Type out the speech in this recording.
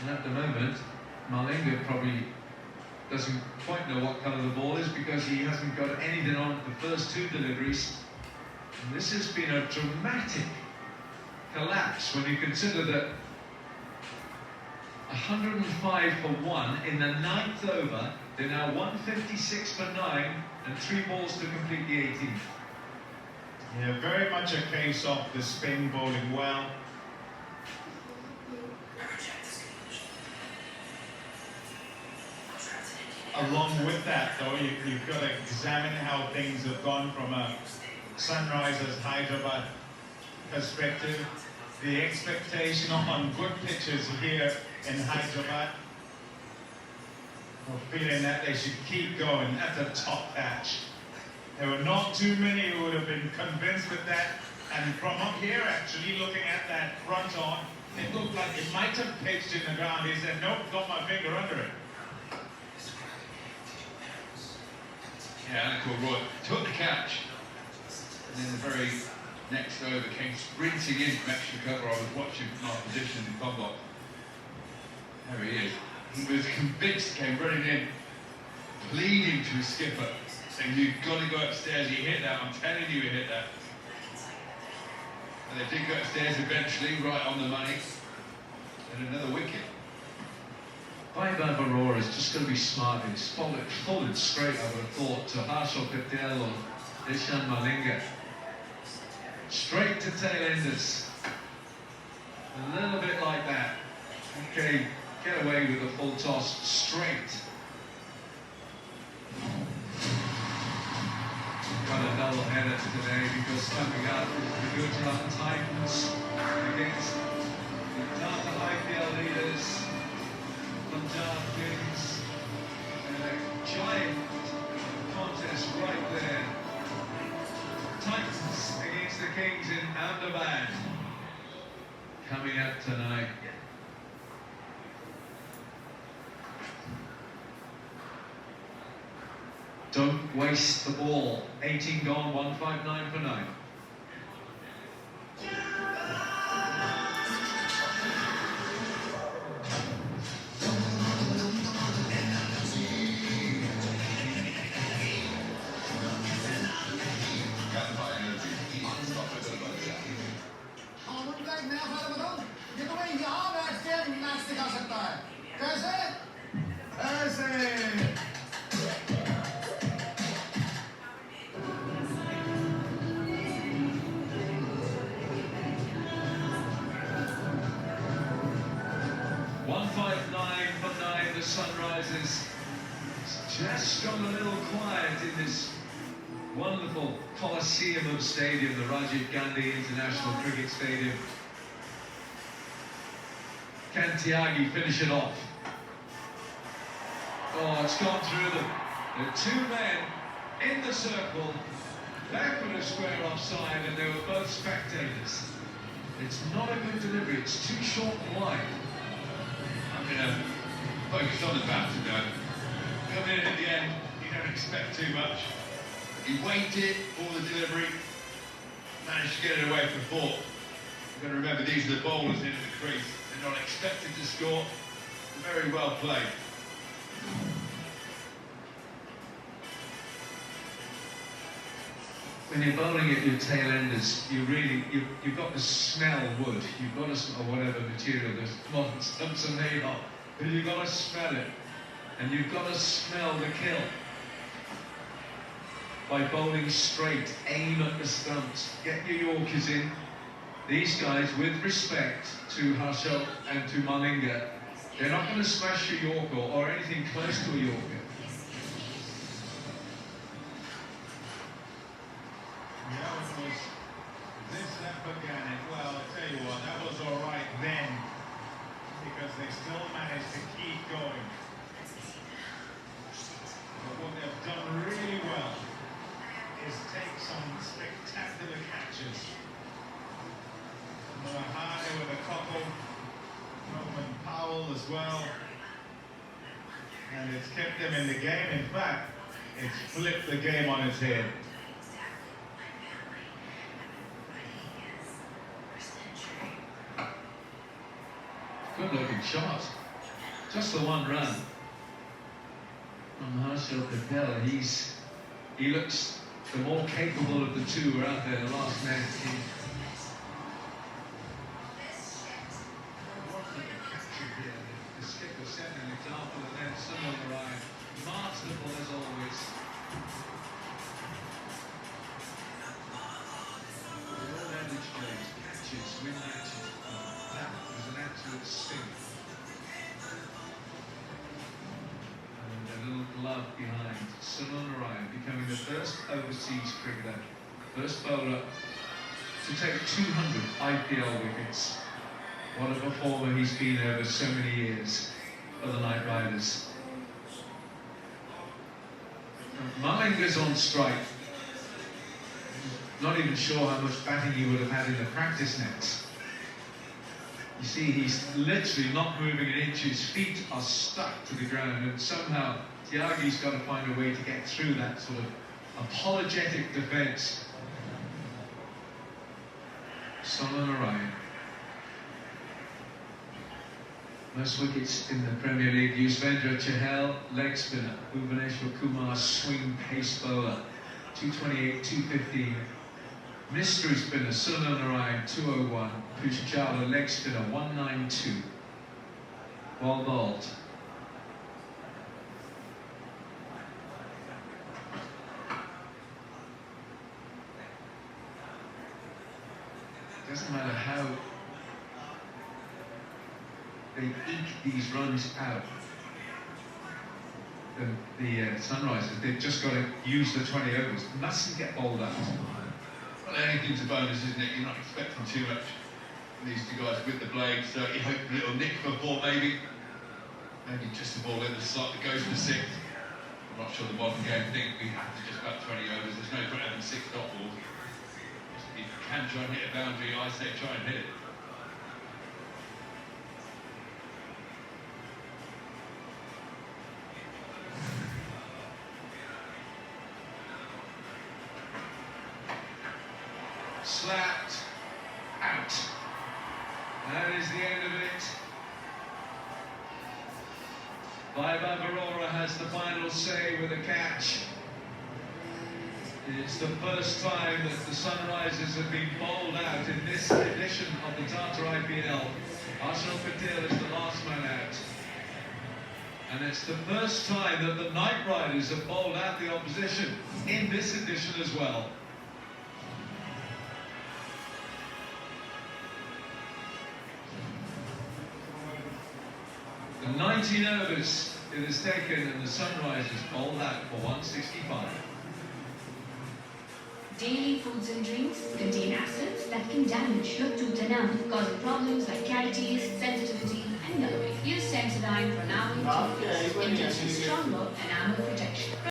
And at the moment, Malinga probably doesn't quite know what colour the ball is because he hasn't got anything on the first two deliveries. And this has been a dramatic collapse when you consider that 105 for 1 in the 9th over. They're now 156 for 9 and 3 balls to complete the 18th. Yeah, very much a case of the spin bowling well. Along with that, though, you've got to examine how things have gone from a Sunrisers Hyderabad perspective. The expectation on good pitches here in Hyderabad, feeling that they should keep going at the top patch. There were not too many who would have been convinced with that, and from up here, actually looking at that front on, it looked like it might have pitched in the ground. He said, nope, got my finger under it. Yeah, Anakul Roy took the catch, and then the very next over came sprinting in from extra cover. I was watching from our position in Lombok. There he is. He was convinced, came running in, pleading to his skipper, saying, you've got to go upstairs, you hit that, I'm telling you, you hit that. And they did go upstairs eventually, right on the money, and another wicket. Vaibhav Arora is just going to be smart. He's followed straight, I would have thought, to Harshal Patel or Ishan Malinga. Straight to tail-enders. A little bit like that. Okay, get away with a full toss straight. Got a double header today because coming up the Gujarat Titans against the Tata IPL leaders, Punjab Kings, and a giant contest right there. Titans against the Kings in Ahmedabad. Coming up tonight. Don't waste the ball. 18 gone, 159 for 9. Sunrisers just gone a little quiet in this wonderful Colosseum of stadium, the Rajiv Gandhi International Cricket Stadium. Can Tyagi finish it off? Oh, it's gone through them. There are two men in the circle, back with a square offside, and they were both spectators. It's not a good delivery, it's too short and wide. I'm going to focus on the batter though. Come in at the end, you don't expect too much. He waited for the delivery, managed to get it away for 4. You've got to remember these are the bowlers into the crease. They're not expected to score. Very well played. When you're bowling at your tail enders, you've got to smell wood. You've got to smell whatever material this modern stumps are made of. But you've got to smell it, and you've got to smell the kill. By bowling straight, aim at the stumps, get your Yorkers in. These guys, with respect to Harshal and to Malinga, they're not going to smash your Yorker or anything close to a Yorker. Yeah, it was this that began it. Well, I tell you what, that was all right then, because they still managed to keep going. But what they've done really well is take some spectacular catches. Mahane with a couple, Roman Powell as well, and it's kept them in the game. In fact, it's flipped the game on its head. Good looking shot. Just the one run from Harshal Patel. He looks the more capable of the two who are out there, the last man. The skipper set an example, and then someone arrived. Masterful as always. All adage goes, catches, win matches. That was an absolute sting. And a little glove behind. Sunil Narayan becoming the first overseas cricketer, first bowler to take 200 IPL wickets. What a performer he's been over so many years for the Knight Riders. Malinga's on strike. Not even sure how much batting he would have had in the practice nets. You see, he's literally not moving an inch. His feet are stuck to the ground, and somehow Tyagi's got to find a way to get through that sort of apologetic defence. Sunil Narayan. Most wickets in the Premier League. Yuzvendra Chahal, leg spinner. Bhuvaneshwar Kumar, swing pace bowler. 228, 215. Mystery spinner, Sunil Narayan, 201. Pushchala, leg spinner, 192. Well bowled. Doesn't matter how they eke these runs out. The Sunrisers, they've just got to use the 20 overs. Mustn't get bowled out. Well, anything's a bonus, isn't it? You're not expecting too much from these two guys with the blades. So you hope a little nick for four, maybe. Maybe just a ball in the slot that goes for six. I'm not sure the modern game think we have to just about 20 overs. There's no point having 6 dot balls. If you can try and hit a boundary, I say try and hit it. Slapped out. That is the end of it. Vaibhav Arora has the final say with a catch. It's the first time that the Sunrisers have been bowled out in this edition of the Tata IPL. Harshal Patel is the last man out. And it's the first time that the Knight Riders have bowled out the opposition in this edition as well. The 19 overs it has taken, and the Sunrisers bowled out for 165. Daily foods and drinks contain acids that can damage your tooth enamel, causing problems like cavities, sensitivity, and yellowing. Use Sensodyne for enamel toothpaste. It gives you stronger enamel protection.